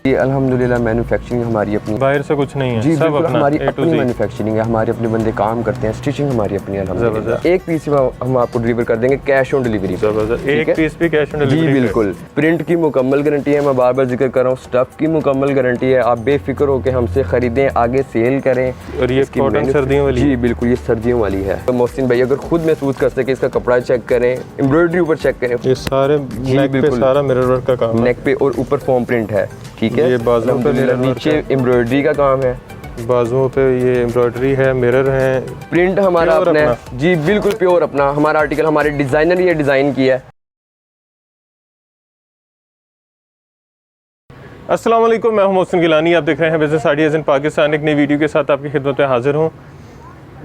जी अल्हम्दुलिल्लाह मैन्युफैक्चरिंग हमारी अपनी, बाहर से कुछ नहीं है। जी सब बिल्कुल अपना हमारी A to अपनी Z। मैन्युफैक्चरिंग है, हमारे अपने बंदे काम करते हैं, स्टिचिंग हमारी अपनी है अल्हम्दुलिल्लाह। ज़बरदस्त। एक पीस हम आपको डिलीवर कर देंगे कैश ऑन डिलीवरी। ज़बरदस्त, एक पीस भी कैश ऑन जी डिलीवरी पे। बिल्कुल, प्रिंट की मुकम्मल गारंटी है, मैं बार बार जिक्र कर रहा हूँ, स्टफ़ की मुकम्मल गारंटी है। आप बेफिक्र होकर हमसे ख़रीदें, आगे सेल करें। और ये इसकी कॉटन सर्दियों वाली? जी बिल्कुल, ये सर्दियों वाली है। तो मोहसिन भाई अगर खुद महसूस कर सके, इसका कपड़ा चेक करें, एम्ब्रॉयडरी ऊपर चेक करें, ये सारे नेक पे बिल्कुल। सारा मिरर वर्क का काम है। नेक पे और ऊपर फॉर्म प्रिंट है, ठीक है। ये बाजुओं पे अल्हम्दुलिल्लाह, मिरर वर्क नीचे एम्ब्रॉयडरी का काम है, बाजुओं पे ये एम्ब्रॉयडरी है, मिरर है। प्रिंट हमारा प्योर अपना है। अपना। जी बिल्कुल प्योर अपना, हमारा आर्टिकल हमारे डिज़ाइनर ये डिज़ाइन किया है। अस्सलाम वालेकुम, मैं हूं मोहसिन गिलानी। आप देख रहे हैं बिज़नेस आइडियाज़ इन पाकिस्तान। एक नई वीडियो के साथ आपकी खिदमत में हाजिर हूं।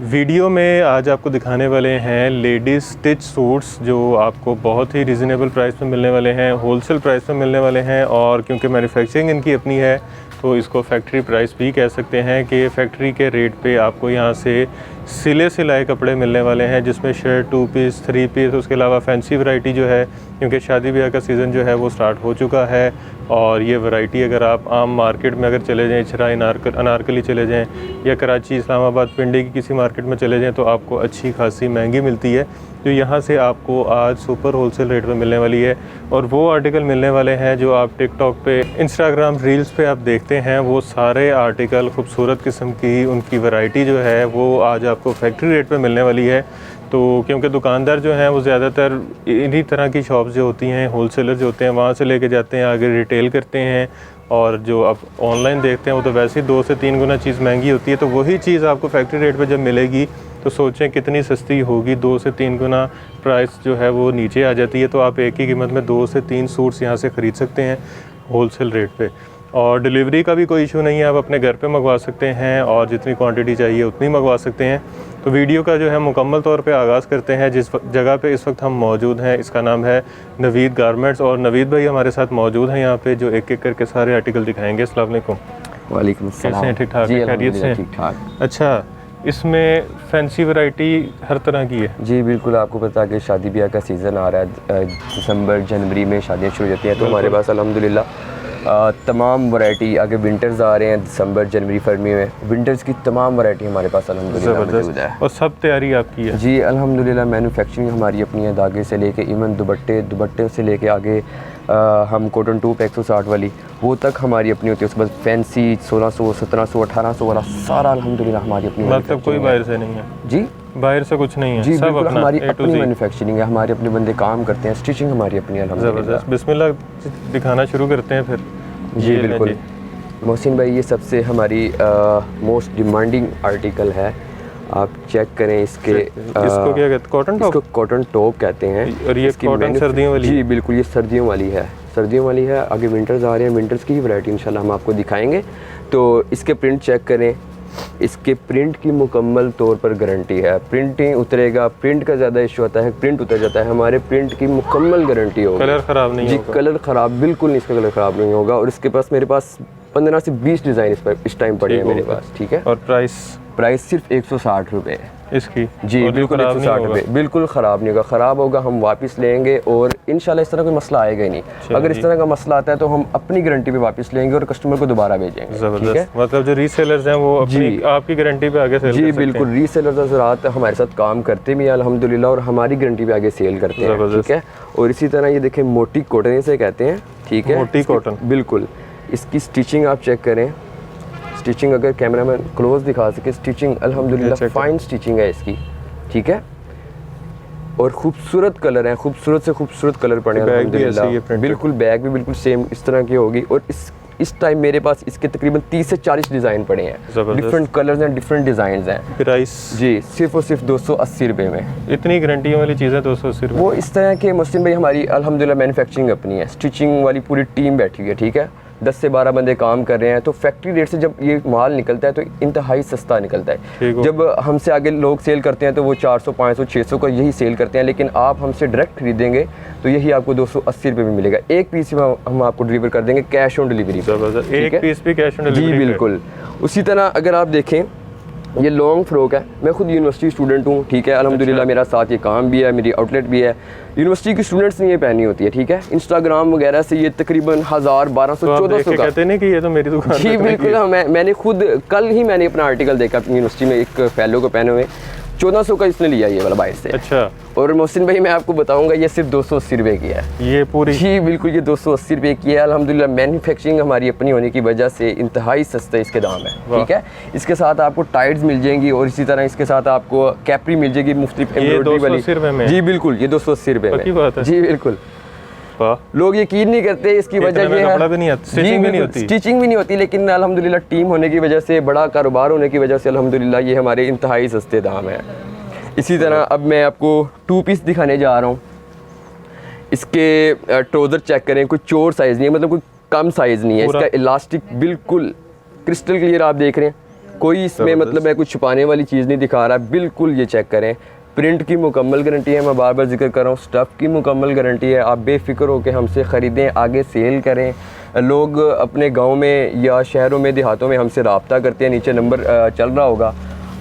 वीडियो में आज आपको दिखाने वाले हैं लेडीज़ स्टिच सूट्स, जो आपको बहुत ही रिजनेबल प्राइस में मिलने वाले हैं, होलसेल प्राइस में मिलने वाले हैं। और क्योंकि मैन्युफैक्चरिंग इनकी अपनी है तो इसको फैक्ट्री प्राइस भी कह सकते हैं कि फैक्ट्री के रेट पे आपको यहाँ से सिले सिलाए कपड़े मिलने वाले हैं, जिसमें शर्ट, 2 पीस, 3 पीस, उसके अलावा फैंसी वैरायटी जो है, क्योंकि शादी ब्याह का सीज़न जो है वो स्टार्ट हो चुका है। और ये वैरायटी अगर आप आम मार्केट में अगर चले जाएँ, इचरा अनारकली चले जाएँ या कराची, इस्लामाबाद, पिंडी की किसी मार्केट में चले जाएँ तो आपको अच्छी खासी महंगी मिलती है, जो यहाँ से आपको आज सुपर होलसेल रेट में मिलने वाली है। और वो आर्टिकल मिलने वाले हैं जो आप टिकटॉक पे, इंस्टाग्राम रील्स पे आप देखते हैं, वो सारे आर्टिकल खूबसूरत किस्म की उनकी वैरायटी जो है वो आज आपको फैक्ट्री रेट पे मिलने वाली है। तो क्योंकि दुकानदार जो हैं वो ज़्यादातर इन्हीं तरह की शॉप्स जो होती हैं, होलसेलर जो होते हैं, वहाँ से लेके जाते हैं, आगे रिटेल करते हैं। और जो आप ऑनलाइन देखते हैं वो तो वैसे ही 2 से 3 गुना चीज़ महंगी होती है। तो वही चीज़ आपको फैक्ट्री रेट पे जब मिलेगी तो सोचें कितनी सस्ती होगी। 2 से 3 गुना प्राइस जो है वो नीचे आ जाती है। तो आप एक ही कीमत में 2 से 3 सूट्स यहाँ से ख़रीद सकते हैं होलसेल रेट पे। और डिलीवरी का भी कोई इशू नहीं है, आप अपने घर पे मंगवा सकते हैं और जितनी क्वांटिटी चाहिए उतनी मंगवा सकते हैं। तो वीडियो का जो है मुकम्मल तौर पे आगाज़ करते हैं। जिस जगह पे इस वक्त हम मौजूद हैं इसका नाम है नवीद गारमेंट्स, और नवीद भाई हमारे साथ मौजूद हैं यहाँ पे, जो एक एक करके सारे आर्टिकल दिखाएंगे। अस्सलाम वालेकुम। वालेकुम अस्सलाम। कैसे हैं? ठीक ठाक है? खैरियत से? ठीक ठाक। अच्छा, इसमें फैंसी वैरायटी हर तरह की है? जी बिल्कुल, आपको पता है कि शादी ब्याह का सीज़न आ रहा है, दिसंबर जनवरी में शादियाँ शुरू हो जाती हैं। तो हमारे पास अल्हम्दुलिल्लाह तमाम वैरायटी, आगे विंटर्स आ रहे हैं दिसंबर जनवरी फरवरी में, विंटर्स की तमाम वैरायटी हमारे पास अल्हम्दुलिल्लाह मौजूद है। और सब तैयारी आपकी है? जी अल्हम्दुलिल्लाह मैन्युफैक्चरिंग हमारी अपनी है, धागे से लेके इवन दुपट्टे से लेके आगे हम कॉटन टूप 160 वाली वो तक हमारी अपनी होती है। उसके बाद फैंसी 1600, 1700, 1800 वाला सारा अल्हम्दुलिल्लाह हमारी अपनी। मतलब कोई बाहर से नहीं है? जी बाहर से कुछ नहीं है? जी सब बिल्कुल अपना हमारी A to अपनी Z। मैन्युफैक्चरिंग है, हमारे अपने बंदे काम करते हैं, स्टिचिंग हमारी अपनी है अल्हम्दुलिल्लाह। ज़बरदस्त। बिस्मिल्लाह, दिखाना शुरू करते हैं फिर। जी बिल्कुल मोहसिन भाई, ये सबसे हमारी मोस्ट डिमांडिंग आर्टिकल है। आप चेक करें इसके, इसको क्या कहते हैं? Cotton top? इसको कॉटन टॉप कहते हैं। और ये कॉटन सर्दियों वाली? जी बिल्कुल, ये सर्दियों वाली है, सर्दियों वाली है। आगे विंटर्स आ रहे हैं, विंटर्स की ही वैरायटी इंशाल्लाह हम आपको दिखाएंगे। तो इसके प्रिंट चेक करें, इसके प्रिंट की मुकम्मल तौर पर गारंटी है। प्रिंटिंग उतरेगा, प्रिंट का ज़्यादा इशू आता है, प्रिंट उतर जाता है, हमारे प्रिंट की मुकम्मल गारंटी होगी। कलर ख़राब नहीं जी होगा? कलर ख़राब बिल्कुल नहीं, इसका कलर ख़राब नहीं होगा। और इसके पास मेरे पास 15 से 20 डिज़ाइन इस टाइम पड़े हैं मेरे पास, ठीक है। और प्राइस सिर्फ 160 रुपये इसकी? जी बिल्कुल 160 रुपये, बिल्कुल ख़राब नहीं होगा। ख़राब होगा हम वापस लेंगे और इंशाल्लाह इस तरह कोई मसला आएगा ही नहीं। अगर इस तरह का मसला आता है तो हम अपनी गारंटी पे वापस लेंगे और कस्टमर को दोबारा भेजेंगे। ज़बरदस्त। मतलब जो रीसेलर्स हैं वो अपनी आपकी गारंटी पे आगे सेल जी बिल्कुल, रीसेलर्स हज़रात हमारे साथ काम करते भी हैं अल्हम्दुलिल्लाह, और हमारी गारंटी पे आगे सेल करते हैं, ठीक है। और इसी तरह ये देखें, मोटी कॉटन इसे कहते हैं, ठीक है। मोटी कॉटन, बिल्कुल। इसकी स्टिचिंग आप चेक करें, स्टिचिंग अगर कैमरामैन क्लोज दिखा सके, स्टिचिंग अल्हम्दुलिल्लाह फाइन स्टिचिंग है इसकी, ठीक है। और खूबसूरत कलर हैं, खूबसूरत से खूबसूरत कलर पड़े हैं अल्हम्दुलिल्लाह। बिल्कुल, बैग भी बिल्कुल सेम इस तरह की होगी। और इस टाइम मेरे पास इसके तकरीबन 30 से 40 डिज़ाइन पड़े हैं, डिफरेंट कलर्स हैं, डिफरेंट डिज़ाइन हैं। प्राइस जी सिर्फ और सिर्फ 280 रुपये में। इतनी गारंटी वाली चीज़ें 280 रुपये? वो इस तरह के मुस्लिम भाई, हमारी अल्हम्दुलिल्लाह मैन्युफैक्चरिंग अपनी है, स्टिचिंग वाली पूरी टीम बैठी हुई है, ठीक है। 10 से 12 बंदे काम कर रहे हैं। तो फैक्ट्री रेट से जब ये माल निकलता है तो इंतहाई सस्ता निकलता है। जब हमसे आगे लोग सेल करते हैं तो वो 400, 500, 600 का यही सेल करते हैं, लेकिन आप हमसे डायरेक्ट खरीदेंगे तो यही आपको 280 रुपये में मिलेगा। एक पीस हम आपको डिलीवर कर देंगे कैश ऑन डिलीवरी। एक पीस भी कैश ऑन डिलीवरी? जी बिल्कुल। उसी तरह अगर आप देखें ये लॉन्ग फ्रॉक है। मैं खुद यूनिवर्सिटी स्टूडेंट हूँ, ठीक है, अल्हम्दुलिल्लाह मेरा साथ ये काम भी है, मेरी आउटलेट भी है। यूनिवर्सिटी के स्टूडेंट्स ने ये पहनी होती है, ठीक है। इंस्टाग्राम वगैरह से ये तकरीबन 1000, 1200, तो 1400 का। कहते नहीं कि ये तो मेरी दुकान जी बिल्कुल, मैंने खुद कल ही मैंने अपना आर्टिकल देखा अपनी यूनिवर्सिटी में एक फेलो को पहने हुए, 1400 का इसने लिया ये वाला बाहर से। अच्छा। और मोहसिन भाई मैं आपको बताऊंगा ये सिर्फ 280 रुपये की है ये पूरी? जी बिल्कुल, ये 280 रुपये की है। अल्हम्दुलिल्लाह मैन्युफैक्चरिंग हमारी अपनी होने की वजह से इंतहाई सस्ते इसके दाम है, ठीक है। इसके साथ आपको टाइट्स मिल जाएंगी और इसी तरह इसके साथ आपको कैपरी मिल जाएगी मुख्तलिफ एम्ब्रॉयडरी वाली। 280 रुपये में? जी बिल्कुल, ये 280 रुपये में। जी बिल्कुल, लोग यकीन नहीं करते, इसकी वजह ये है स्टिचिंग भी नहीं होती, लेकिन अल्हम्दुलिल्लाह टीम होने की वजह से, बड़ा कारोबार होने की वजह से अल्हम्दुलिल्लाह ये हमारे इंतहाई सस्ते दाम है। इसी तरह अब मैं आपको 2 पीस दिखाने जा रहा हूँ। इसके ट्राउज़र चेक करें, कोई चोर साइज़ नहीं है, मतलब कोई कम साइज़ नहीं है। इसका इलास्टिक बिल्कुल क्रिस्टल क्लियर आप देख रहे हैं, कोई इसमें मतलब मैं कुछ छुपाने वाली चीज़ नहीं दिखा रहा, बिल्कुल ये चेक करें। प्रिंट की मुकम्मल गारंटी है, मैं बार बार जिक्र कर रहा हूँ, स्टफ़ की मुकम्मल गारंटी है। आप बेफिक्र हो के हमसे ख़रीदें, आगे सेल करें। लोग अपने गांव में या शहरों में, देहातों में हमसे रब्ता करते हैं, नीचे नंबर चल रहा होगा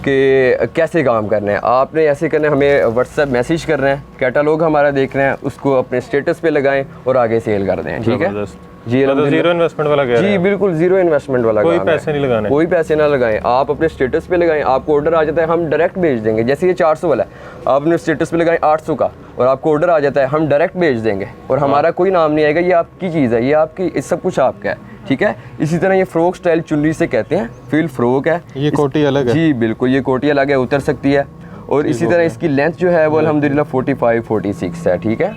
कि कैसे काम करना है। आपने ऐसे करना है, हमें व्हाट्सएप मैसेज करना है, कैटलॉग हमारा देख रहे हैं, उसको अपने स्टेटस पे लगाएं और आगे सेल कर दें, ठीक है जी। मतलब जीरो इन्वेस्टमेंट वाला कह रहे हैं? जी बिल्कुल, जीरो इन्वेस्टमेंट वाला, कोई पैसे नहीं लगाने, कोई पैसे ना लगाएं। आप अपने स्टेटस पे लगाएं, आपको ऑर्डर आ जाता है, हम डायरेक्ट भेज देंगे। जैसे ये 400 वाला है, आप अपने स्टेटस पे लगाएं 800 का और आपको ऑर्डर आ जाता है, हम डायरेक्ट भेज देंगे और हमारा कोई नाम नहीं आएगा, ये आपकी चीज़ है, ये आपकी, सब कुछ आपका है, ठीक है। इसी तरह ये फ्रॉक स्टाइल चुनरी से कहते हैं, फील फ्रॉक है। ये कोटी अलग है? जी बिल्कुल, ये कोटी अलग है, उतर सकती है। और इसी तरह इसकी लेंथ जो है वो अल्हम्दुलिल्लाह 45-46 है, ठीक है,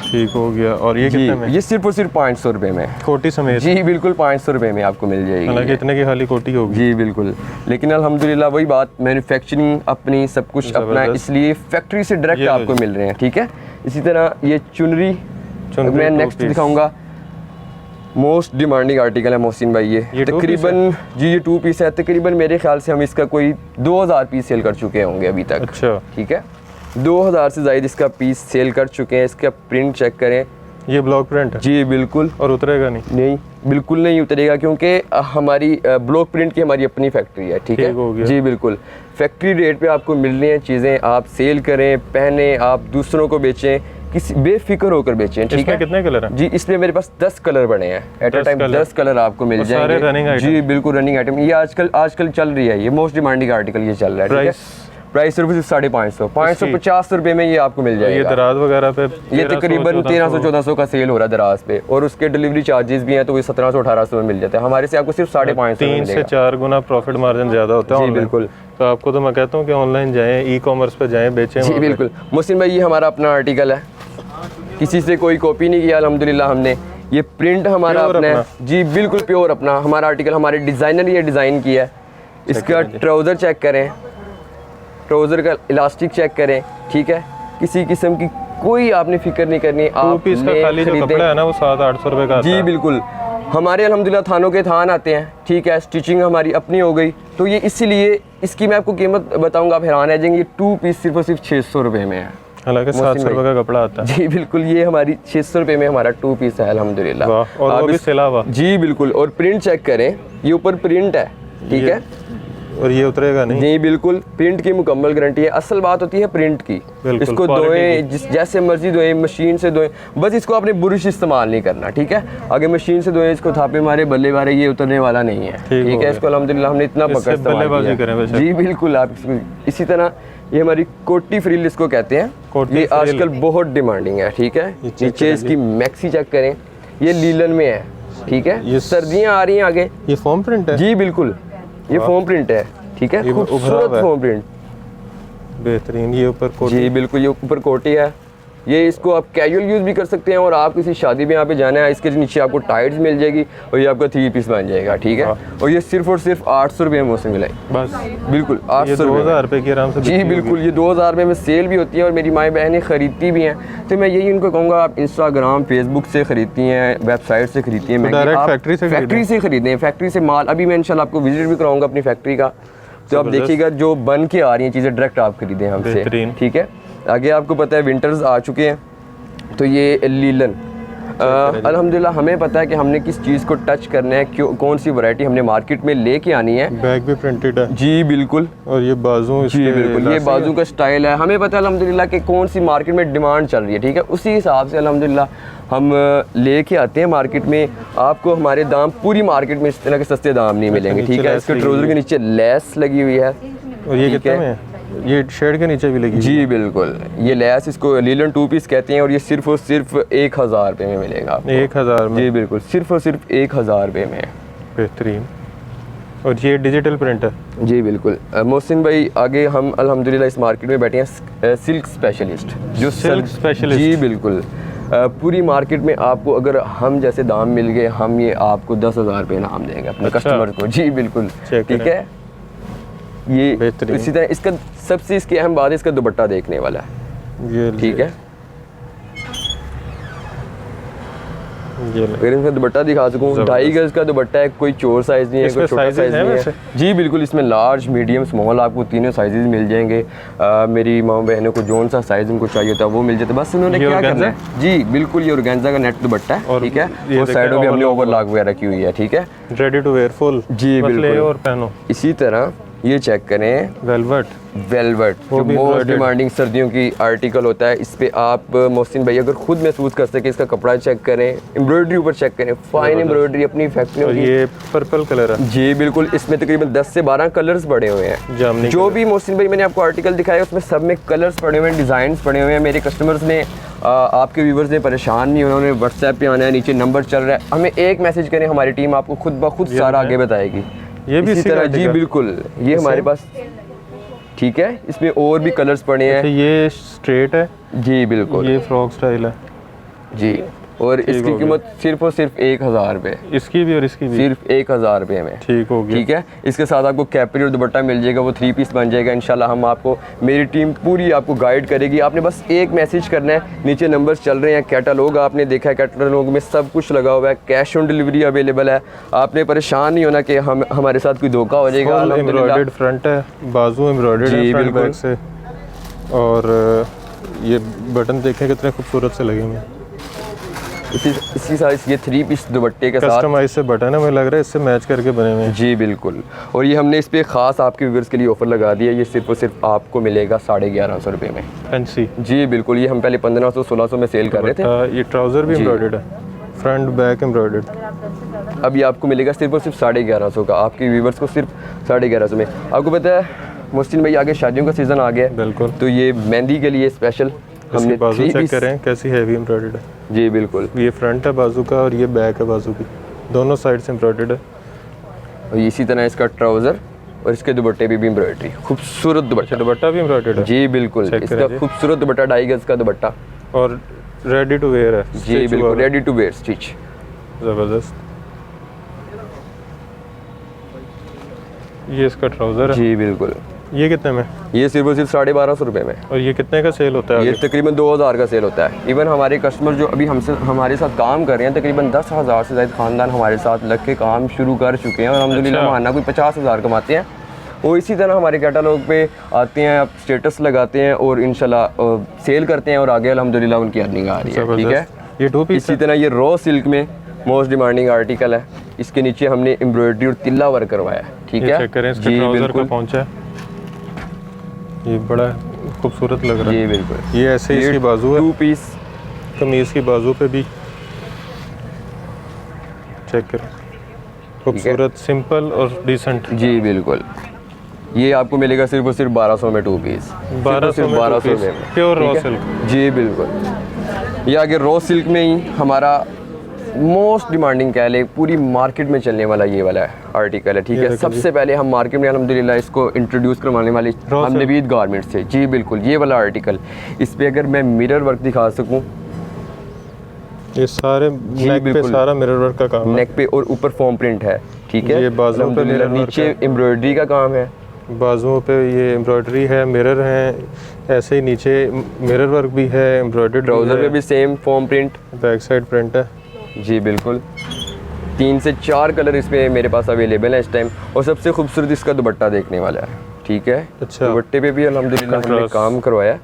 ठीक हो गया। और ये कितने में? ये सिर्फ और सिर्फ 500 रुपये में, कोटी समेत? जी बिल्कुल, 500 रुपये में आपको मिल जाएगी। हालांकि इतने की खाली कोटी होगी। जी बिल्कुल, लेकिन अल्हम्दुलिल्लाह वही बात, मैन्युफैक्चरिंग अपनी, सब कुछ अपना, इसलिए फैक्ट्री से डायरेक्ट आपको मिल रहे हैं, ठीक है। इसी तरह ये चुनरी मैं नेक्स्ट दिखाऊंगा, मोस्ट डिमांडिंग आर्टिकल है मोहसिन भाई। ये तकरीबन जी ये 2 पीस है, तकरीबन मेरे ख्याल से हम इसका कोई 2000 पीस सेल कर चुके होंगे अभी तक। अच्छा, ठीक है, 2000 से ज़ायद इसका पीस सेल कर चुके हैं। इसका प्रिंट चेक करें, ये ब्लॉक प्रिंट है? जी बिल्कुल। और उतरेगा नहीं? नहीं, बिल्कुल नहीं उतरेगा, क्योंकि हमारी ब्लॉक प्रिंट की हमारी अपनी फैक्ट्री है, ठीक है जी बिल्कुल। फैक्ट्री रेट पे आपको मिल रही हैं चीज़ें, आप सेल करें, पहने, आप दूसरों को बेचें, किसी बेफिक्र होकर बेचें, ठीक है। कितने कलर हैं? जी इसमें मेरे पास 10 कलर बने हैं, एट अ टाइम 10 कलर आपको मिल जाएंगे। सारे रनिंग आइटम? जी बिल्कुल रनिंग आइटम, ये आजकल चल रही है, ये मोस्ट डिमांडिंग आर्टिकल ये चल रहा है, ठीक है। प्राइस सिर्फ 550, 550 रुपये में ये आपको मिल जाएगा। ये दराज वगैरह पे ये तकरीबन 1300-1400 का सेल हो रहा है दराज पे, और उसके डिलीवरी चार्जेस भी हैं, तो ये 1700-1800 में मिल जाता है। हमारे से आपको सिर्फ 550 3 से 4 गुना प्रॉफिट मार्जिन ज़्यादा होता है। जी बिल्कुल। तो आपको तो मैं कहता हूँ कि ऑनलाइन जाएँ, ई कॉमर्स पे जाएँ, बेचें। जी बिल्कुल मोहसिन भाई, ये हमारा अपना आर्टिकल है, किसी से कोई कॉपी नहीं किया अल्हम्दुलिल्लाह हमने। ये प्रिंट हमारा अपना है, जी बिल्कुल प्योर अपना हमारा आर्टिकल, हमारे डिज़ाइनर ये डिज़ाइन किया है। इसका ट्राउज़र चेक करें, ट्राउज़र का इलास्टिक चेक करें, ठीक है, किसी किस्म की कोई आपने फिक्र नहीं करनी। आप पीस का खाली जो कपड़ा है ना वो 700-800 रुपये का आता है। जी बिल्कुल, हमारे अल्हम्दुलिल्लाह थानों के थान आते हैं, ठीक है, स्टिचिंग हमारी अपनी हो गई, तो ये इसीलिए इसकी मैं आपको कीमत बताऊंगा, आप हैरान रह जाएंगे। 2 पीस सिर्फ और सिर्फ 600 रुपये में है, हालांकि 700 रुपये का कपड़ा आता है। जी बिल्कुल, ये हमारी 600 रुपये में हमारा 2 पीस है अल्हम्दुलिल्लाह। और वो भी सिला हुआ? जी बिल्कुल, और प्रिंट चेक करें, ये ऊपर प्रिंट है, ठीक है, और ये उतरेगा नहीं? नहीं बिल्कुल, प्रिंट की मुकम्मल गारंटी है। असल बात होती है प्रिंट की, इसको धोएं जैसे मर्जी धोएं, मशीन से धोएं, बस इसको आपने बुरुश इस्तेमाल नहीं करना, ठीक है। आगे मशीन से धोएं, इसको थापे मारे बल्ले मारे, ये उतरने वाला नहीं है, ठीक है। इसको अल्हम्दुलिल्लाह हमने इतना पकड़ इस्तेमाल किया। जी बिल्कुल, आप इसी तरह ये हमारी कोटी फ्रिल इसको कहते हैं, ये आजकल बहुत डिमांडिंग है, ठीक है। नीचे इसकी मैक्सी चेक करें, ये लीलन में है, ठीक है, सर्दियाँ आ रही हैं आगे। ये फोम प्रिंट है? जी बिल्कुल, ये फोम प्रिंट है, ठीक है, खूबसूरत फोम प्रिंट, बेहतरीन। ये ऊपर कोटी? जी बिल्कुल, ये ऊपर कोटी है। ये इसको आप कैजुअल यूज़ भी कर सकते हैं, और आप किसी शादी में यहाँ पे जाना है, इसके नीचे आपको टाइट्स मिल जाएगी और ये आपका 3 पीस बन जाएगा, ठीक है। और ये सिर्फ और सिर्फ 800 रुपये में मुझसे मिला है, बस बिल्कुल 800 रुपये की आराम से। जी बिल्कुल, ये 2000 रुपये में सेल भी होती है, और मेरी माएँ बहनें ख़रीदती भी हैं। तो मैं यही उनको कहूँगा, आप इंस्टाग्राम, फेसबुक से ख़रीदती हैं, वेबसाइट से ख़रीदती हैं, डायरेक्ट फैक्ट्री से ख़रीदें, फैक्ट्री से माल। अभी मैं इंशाल्लाह आपको विजिट भी कराऊँगा अपनी फैक्ट्री का, तो आप देखिएगा जो बन के आ रही हैं चीज़ें, डायरेक्ट आप खरीदें हमसे, ठीक है। आगे आपको पता है विंटर्स आ चुके हैं, तो ये लीलन अल्हम्दुलिल्लाह हमें पता है कि हमने किस चीज़ को टच करना है, क्यों, कौन सी वैरायटी हमने मार्केट में लेके आनी है। बैक भी प्रिंटेड है जी बिल्कुल। और ये बाजू जी बिल्कुल, ये बाजू का स्टाइल है। हमें पता है अल्हम्दुलिल्लाह कि कौन सी मार्केट में डिमांड चल रही है, ठीक है, उसी हिसाब से अल्हम्दुलिल्लाह हम लेके आते हैं मार्केट में। आपको हमारे दाम पूरी मार्केट में इस तरह के सस्ते दाम नहीं मिलेंगे, ठीक है। इसके ट्राउज़र के नीचे लेस लगी हुई है, और ये कितने में है? ये शेड के नीचे भी लगी? जी बिल्कुल, ये लेस इसको लीलन 2 पीस कहते हैं और ये सिर्फ और सिर्फ 1000 रुपये में मिलेगा आपको। 1000 में? जी बिल्कुल, सिर्फ और सिर्फ 1000 रुपये में। बेहतरीन। और ये डिजिटल प्रिंट है? जी बिल्कुल। मोहसिन भाई आगे हम अल्हम्दुलिल्लाह इस मार्केट में बैठे हैं सिल्क स्पेशलिस्ट, जो सिल्क स्पेशलिस्ट? जी बिल्कुल। पूरी मार्केट में आपको अगर हम जैसे दाम मिल गए, हम ये आपको 10,000 रुपये इनाम देंगे अपने कस्टमर को। जी बिल्कुल, ठीक है। ये इसी तरह इसका सबसे इसकी अहम बात है, इसका दुपट्टा देखने वाला है, ये ठीक है। अगर इसका दुपट्टा दिखा सकूँ, 2.5 गज का दुपट्टा है, कोई चोर साइज नहीं है, कोई छोटा साइज नहीं है। जी बिल्कुल, इसमें लार्ज, मीडियम, स्मॉल आपको तीनों साइजेस मिल जाएंगे। मेरी माँ बहनों को जोन सा साइज उनको चाहिए था वो मिल जाता है, बस उन्होंने क्या करना है। जी बिल्कुल, ये ऑर्गेन्जा का नेट दुपट्टा है, ठीक है। और साइडों में हमने ओवरलॉक वगैरह की हुई है, ठीक है। Ready to wear full. जी बिल्कुल। और पहनो। इसी तरह ये चेक करें, वेलवेट जो मोस्ट डिमांडिंग सर्दियों की आर्टिकल होता है। इस पे आप मोहसिन भाई अगर खुद महसूस कर सके, इसका कपड़ा चेक करें, एम्ब्रॉयडरी ऊपर चेक करें, फाइन एम्ब्रॉयडरी अपनी फैक्ट्री में। ये पर्पल कलर है? जी बिल्कुल, इसमें तकरीबन 10 से 12 कलर्स पड़े हुए हैं। जो भी मोहसिन भाई मैंने आपको आर्टिकल दिखाया उसमें सब में कलर्स पड़े हुए हैं, डिज़ाइन पड़े हुए हैं। मेरे कस्टमर्स ने आपके व्यूवर्स ने परेशान नहीं, उन्होंने व्हाट्सएप पे आना है, नीचे नंबर चल रहा है, हमें एक मैसेज करें, हमारी टीम आपको खुद ब खुद सारा आगे बताएगी। ये भी इसी तरह जी बिल्कुल, ये हमारे पास, ठीक है, इसमें और भी कलर्स पड़े हैं। ये स्ट्रेट है? जी बिल्कुल। ये फ्रॉक स्टाइल है? जी। और इसकी कीमत सिर्फ और सिर्फ 1000 रुपये। इसकी भी और इसकी भी? सिर्फ 1000 रुपये में। ठीक हो गया, ठीक है। इसके साथ आपको कैपरी और दुपट्टा मिल जाएगा, वो 3 पीस बन जाएगा इंशाल्लाह। हम आपको, मेरी टीम पूरी आपको गाइड करेगी। आपने बस एक मैसेज करना है, नीचे नंबर्स चल रहे हैं, कैटलॉग आपने देखा है, कैटलॉग में सब कुछ लगा हुआ है, कैश ऑन डिलीवरी अवेलेबल है। आपने परेशान नहीं होना कि हम हमारे साथ कोई धोखा हो जाएगा। एम्ब्रॉयडर्ड फ्रंट है, बाजू एम्ब्रॉयडर्ड है फ्रंट बैक से, और ये बटन देखें कितने खूबसूरत से लगे हुए। इसी साइज ये 3 पीस दुपट्टे के साथ कस्टमाइज से बटन है, मुझे लग रहा है इससे मैच करके बने हुए हैं। जी बिल्कुल। और ये हमने इस पे खास आपके व्यूअर्स के लिए ऑफर लगा दिया, ये सिर्फ और सिर्फ आपको मिलेगा 1150 रुपये में। फैंसी? जी बिल्कुल, ये हम पहले 1500-1600 में सेल कर रहे थे। ये ट्राउजर भी एम्ब्रॉयडर्ड है, फ्रंट बैक एम्ब्रॉयडर्ड। अब ये आपको मिलेगा सिर्फ और सिर्फ 1150 का, आपके व्यूअर्स को सिर्फ 1150 में। आपको पता है मोहसिन भाई आगे शादियों का सीज़न आ गया है, बिल्कुल, तो ये मेहंदी के लिए स्पेशल हमने बाजू चेक करें कैसी हैवी एम्ब्रॉयडर्ड है। जी बिल्कुल, ये फ्रंट है बाजू का और ये बैक है बाजू की, दोनों साइड से एम्ब्रॉयडर्ड है। और इसी तरह इसका ट्राउज़र और इसके दुपट्टे भी एम्ब्रॉयडरी, खूबसूरत दुपट्टा। दुपट्टा भी एम्ब्रॉयडर्ड है? जी बिल्कुल, इसका खूबसूरत दुपट्टा, 2.5 गज का दुपट्टा, और रेडी टू वेयर है? जी बिल्कुल, रेडी टू वेयर स्टिच। ज़बरदस्त। ये इसका ट्राउज़र है? जी बिल्कुल। ये कितने में? ये सिर्फ और सिर्फ 1250 रुपये में। और ये कितने का सेल होता है? ये तकरीबन 2000 का सेल होता है। इवन हमारे कस्टमर जो अभी हमारे साथ काम कर रहे हैं, तकरीबन 10,000 से ज़्यादा ख़ानदान हमारे साथ लग के काम शुरू कर चुके हैं, और अल्हम्दुलिल्लाह माना कोई 50,000 कमाते हैं। वो इसी तरह हमारे कैटलॉग पे आते हैं, आप स्टेटस लगाते हैं और इंशाल्लाह सेल करते हैं, और आगे अल्हम्दुलिल्लाह उनकी अर्निंग आ रही है। ठीक है। ये 2 पीस इसी तरह ये रॉ सिल्क में मोस्ट डिमांडिंग आर्टिकल है, इसके नीचे हमने एम्ब्रॉयडरी और तिल्ला वर्क करवाया है। ठीक है जी बिल्कुल। पहुंचा ये बड़ा खूबसूरत लग रहा है। जी बिल्कुल। ये ऐसे इसकी बाजू है, 2 पीस कमीज की बाजू पे भी चेक करें, खूबसूरत, सिंपल और डिसेंट। जी बिल्कुल। ये आपको मिलेगा सिर्फ और सिर्फ 1200 में 2 पीस, 1200 में प्योर रॉ सिल्क। जी बिल्कुल। ये आगे रॉ सिल्क में ही हमारा मोस्ट डिमांडिंग कह ले, पूरी मार्केट में चलने वाला ये वाला आर्टिकल है। ठीक है। सबसे पहले हम मार्केट में अल्हम्दुलिल्लाह इसको इंट्रोड्यूस करवाने वाले हम नवीद गारमेंट्स थे। जी बिल्कुल, ये वाला आर्टिकल, इस पे अगर मैं मिरर वर्क दिखा सकूं, ये सारे नेक पे सारा मिरर वर्क का काम है, नेक पे, और ऊपर फॉर्म प्रिंट है। ठीक है। ये बाजू पे मिरर वर्क, नीचे एम्ब्रॉयडरी का काम है, बाजुओं पे ये एम्ब्रॉयडरी है, मिरर हैं, ऐसे ही नीचे मिरर वर्क भी है, एम्ब्रॉयडर्ड। ट्राउज़र पे भी same form print, back side print है। जी बिल्कुल। 3 से 4 कलर इसमें मेरे पास अवेलेबल है इस टाइम, और सबसे खूबसूरत इसका दुपट्टा देखने वाला है। ठीक है। अच्छा। दुपट्टे पे भी अल्हम्दुलिल्लाह हमने काम करवाया,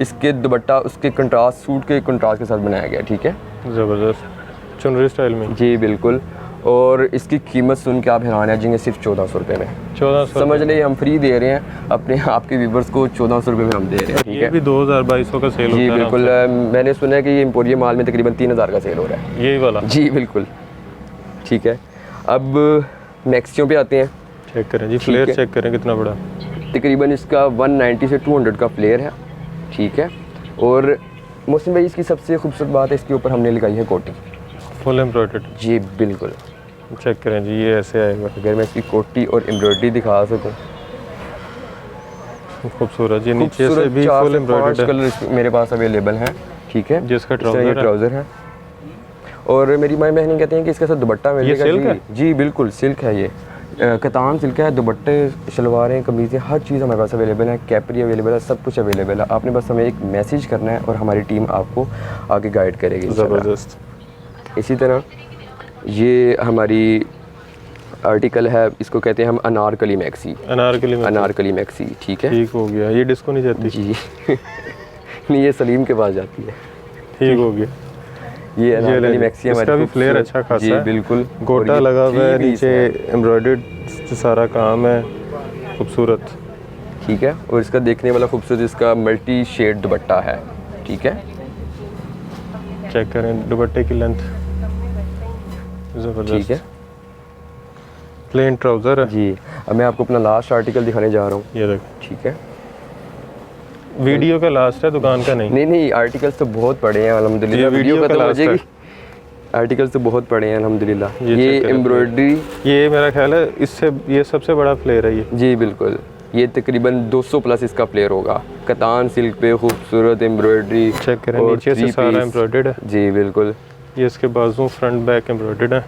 इसके दुपट्टा उसके कंट्रास्ट, सूट के कंट्रास्ट के साथ बनाया गया। ठीक है। ज़बरदस्त चुनरी स्टाइल में। जी बिल्कुल। और इसकी कीमत सुन के आप हैरान आ जाएंगे, सिर्फ 1400 रुपये में। 1400 समझ लें हम फ्री दे रहे हैं अपने आपके व्यूवर्स को, 1400 रुपये में हम दे रहे हैं, ठीक ये है। भी 2200 का सेल होता जी है बिल्कुल। मैंने सुना है कि ये एम्पोरियम माल में तकरीबन 3000 का सेल हो रहा है। यही वाला। जी बिल्कुल, ठीक है। अब मैक्सियों पे आते हैं। चेक करें जी, फ्लेयर चेक करें कितना बड़ा। तकरीबन इसका 190 से 200 का फ्लेयर है, ठीक है। और मोहसिन भाई इसकी सबसे खूबसूरत बात है, इसके ऊपर हमने लगाई है कोटी, फुल एम्ब्रॉयडर्ड। जी बिल्कुल। चेक करें जी, ये ऐसे आएगा। अगर मैं इसकी कोटी और एम्ब्रॉयडरी दिखा सकूं, खूबसूरत जी, नीचे से खूबसूरत भी 4 फुल से 5 एम्ब्रॉयडर्ड कलर मेरे पास अवेलेबल हैं, ठीक है। जिसका ट्राउज़र है। और मेरी माँ बहनें कहती हैं कि इसका साथ दुपट्टा मिलेगा। सिल्क है? जी बिल्कुल सिल्क है, ये कतान सिल्क है। दुपट्टे, शलवारें, कमीज़ें, हर चीज़ हमारे पास अवेलेबल है। कैपरी अवेलेबल है, सब कुछ अवेलेबल है। आपने बस हमें एक मैसेज करना है और हमारी टीम आपको आगे गाइड करेगी। ज़बरदस्त। इसी तरह ये हमारी आर्टिकल है, इसको कहते हैं हम अनारकली मैक्सी। अनारकली मैक्सी, ठीक है। ठीक हो गया, ये डिस्को नहीं जाती जी नहीं, ये सलीम के पास जाती है। ठीक हो गया। ये अनारकली मैक्सी हमारी, इसका भी फ्लेयर अच्छा खासा जी है। बिल्कुल। गोटा लगा हुआ है, नीचे एम्ब्रॉयडर्ड सारा काम है, खूबसूरत, ठीक है। और इसका देखने वाला खूबसूरत इसका मल्टी शेड दुपट्टा है, ठीक है। चेक करें दुपट्टे की लेंथ, ज़बरदस्त, ठीक है। प्लेन ट्राउज़र है जी। अब मैं आपको अपना लास्ट आर्टिकल दिखाने जा रहा हूँ, ये देख। ठीक है। वीडियो का लास्ट है, दुकान का नहीं। नहीं, आर्टिकल्स तो बहुत पड़े हैं अल्हम्दुलिल्लाह। ये वीडियो खत्म का हो लास्ट जाएगी, आर्टिकल्स तो बहुत पड़े हैं अल्हम्दुलिल्लाह। ये check करें। एम्ब्रॉयडरी, ये मेरा ख्याल है इससे ये सबसे बड़ा फ्लेयर है ये। जी बिल्कुल। ये तकरीबन 200 प्लस इसका फ्लेयर होगा। कतान सिल्क पे खूबसूरत एम्ब्रॉयडरी, चेक करें, नीचे से सारा एम्ब्रॉयडर्ड है। जी बिल्कुल। ये इसके बाजू फ्रंट बैक एम्ब्रॉयडर्ड है।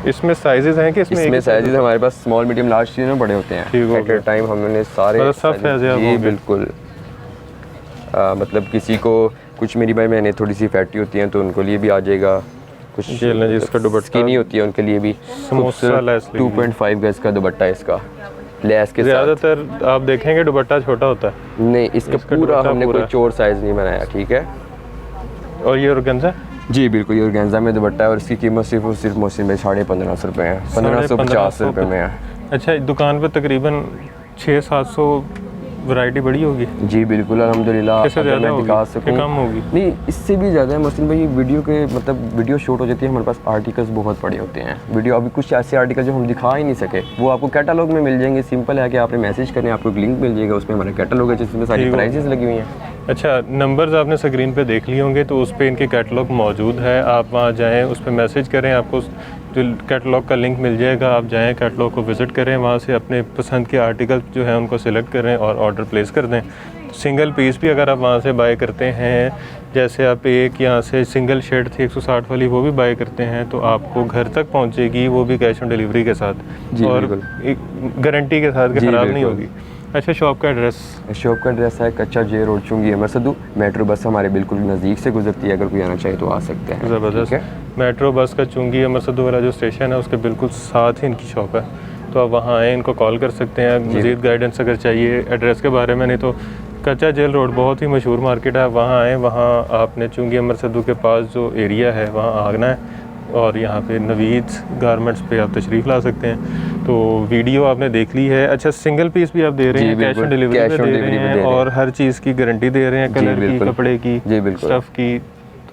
इसमें साइजेस हैं कि इसमें साइजेस हमारे पास स्मॉल, मीडियम, लार्ज चीज़ में बड़े होते हैं। एट ए टाइम हमने सारे मतलब सब फैज़याब जी हो गए। बिल्कुल। मतलब किसी को कुछ, मेरी भाई मैंने थोड़ी सी फैटी होती हैं तो उनके लिए भी आ जाएगा। कुछ जिसका दुपट्टा स्किनी होती है उनके लिए भी। समोसा लेस 2.5 गज का दुपट्टा है इसका, लेस के साथ। ज़्यादातर आप देखेंगे दुपट्टा छोटा होता है। नहीं, इसका पूरा हमने कोई चोर साइज नहीं बनाया, ठीक है। और ये ऑर्गेन्जा, जी बिल्कुल, ये ऑर्गेन्जा में दुपट्टा है और इसकी कीमत सिर्फ और सिर्फ मोहसिन भाई 1550 रुपये है, 1550 रुपये में है। अच्छा, दुकान पे तकरीबन 600-700 वैरायटी बड़ी होगी। जी बिल्कुल अल्हम्दुलिल्लाह। इससे अगर ज़्यादा मैं दिखा होगी सकूं, कि कम होगी? नहीं इससे भी ज़्यादा है मोहसिन भाई। वीडियो के मतलब वीडियो शूट हो जाती है, हमारे पास आर्टिकल्स बहुत पड़े होते हैं। वीडियो अभी कुछ ऐसे आर्टिकल जो हम दिखा ही नहीं सके, वो आपको कैटलॉग में मिल जाएंगे। सिंपल है कि आपने मैसेज करने, आपको एक लिंक मिल जाएगा, उसमें हमारा कैटलॉग है जिसमें सारी प्राइसेस लगी हुई हैं। अच्छा, नंबर्स आपने स्क्रीन पे देख लिए होंगे, तो उस पर इनके कैटलॉग मौजूद है। आप वहाँ जाएँ, उस पर मैसेज करें, आपको जो कैटलॉग का लिंक मिल जाएगा। आप जाएँ, कैटलॉग को विज़िट करें, वहाँ से अपने पसंद के आर्टिकल जो है उनको सिलेक्ट करें और ऑर्डर प्लेस कर दें। सिंगल पीस भी अगर आप वहाँ से बाय करते हैं, जैसे आप एक यहाँ से सिंगल शेड थी 160 वाली, वो भी बाय करते हैं, तो आपको घर तक पहुँचेगी, वो भी कैश ऑन डिलीवरी के साथ और गारंटी के साथ कि ख़राब नहीं होगी। अच्छा, शॉप का एड्रेस? शॉप का एड्रेस है कच्चा जे रोड, चुंगी, अमरसदू। मेट्रो बस हमारे बिल्कुल नज़दीक से गुजरती है, अगर कोई आना चाहे तो आ सकते हैं। ज़बरदस्त। मेट्रो बस का चुंगी अमरसदू वाला जो स्टेशन है उसके बिल्कुल साथ ही इनकी शॉप है, तो आप वहाँ आएँ, इनको कॉल कर सकते हैं मज़ीद गाइडेंस अगर चाहिए एड्रेस के बारे में। नहीं तो कच्चा जेल रोड बहुत ही मशहूर मार्केट है, वहाँ आएँ, वहाँ आपने चुंगी अमरसदू के पास जो एरिया है वहाँ आना है और यहाँ पे नवीद गारमेंट्स पे आप तशरीफ़ ला सकते हैं। तो वीडियो आपने देख ली है। अच्छा, सिंगल पीस भी आप दे रहे हैं, कैश ऑन डिलीवरी पे दे रहे हैं और हर चीज़ की गारंटी दे रहे हैं, कलर की, कपड़े की, स्टफ़ की,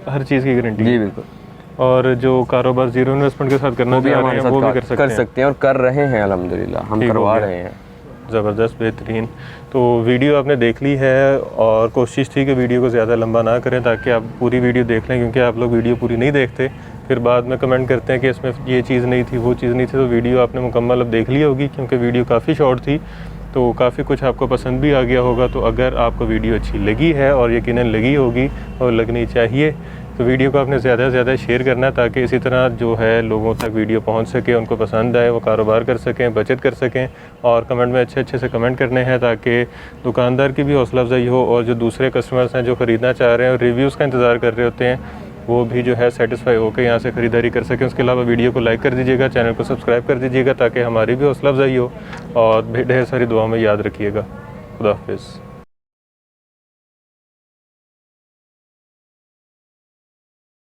हर चीज़ की गारंटी। जी बिल्कुल। और जो कारोबार जीरो इन्वेस्टमेंट के साथ करना चाह रहे हैं वो भी कर सकते हैं और कर रहे हैं अल्हम्दुलिल्लाह, हम करवा रहे हैं। ज़बरदस्त, बेहतरीन। तो वीडियो आपने देख ली है और कोशिश थी कि वीडियो को ज़्यादा लंबा ना करें ताकि आप पूरी वीडियो देख लें, क्योंकि आप लोग वीडियो पूरी नहीं देखते, फिर बाद में कमेंट करते हैं कि इसमें ये चीज़ नहीं थी, वो चीज़ नहीं थी। तो वीडियो आपने मुकम्मल अब देख ली होगी, क्योंकि वीडियो काफ़ी शॉर्ट थी, तो काफ़ी कुछ आपको पसंद भी आ गया होगा। तो अगर आपको वीडियो अच्छी लगी है, और यकीनन लगी होगी और लगनी चाहिए, तो वीडियो को आपने ज़्यादा से ज़्यादा शेयर करना है ताकि इसी तरह जो है लोगों तक वीडियो पहुंच सके, उनको पसंद आए, वो कारोबार कर सकें, बचत कर सकें। और कमेंट में अच्छे अच्छे से कमेंट करने हैं ताकि दुकानदार की भी हौसला अफजाई हो और जो दूसरे कस्टमर्स हैं जो ख़रीदना चाह रहे हैं और रिव्यूज़ का इंतज़ार कर रहे होते हैं, वो भी जो है सेटिस्फाई होकर यहाँ से ख़रीदारी कर सकें। उसके अलावा वीडियो को लाइक कर दीजिएगा, चैनल को सब्सक्राइब कर दीजिएगा ताकि हमारी भी हौसला अफजाई हो, और ढेर सारी दुआओं में याद रखिएगा। खुदा हाफिज़।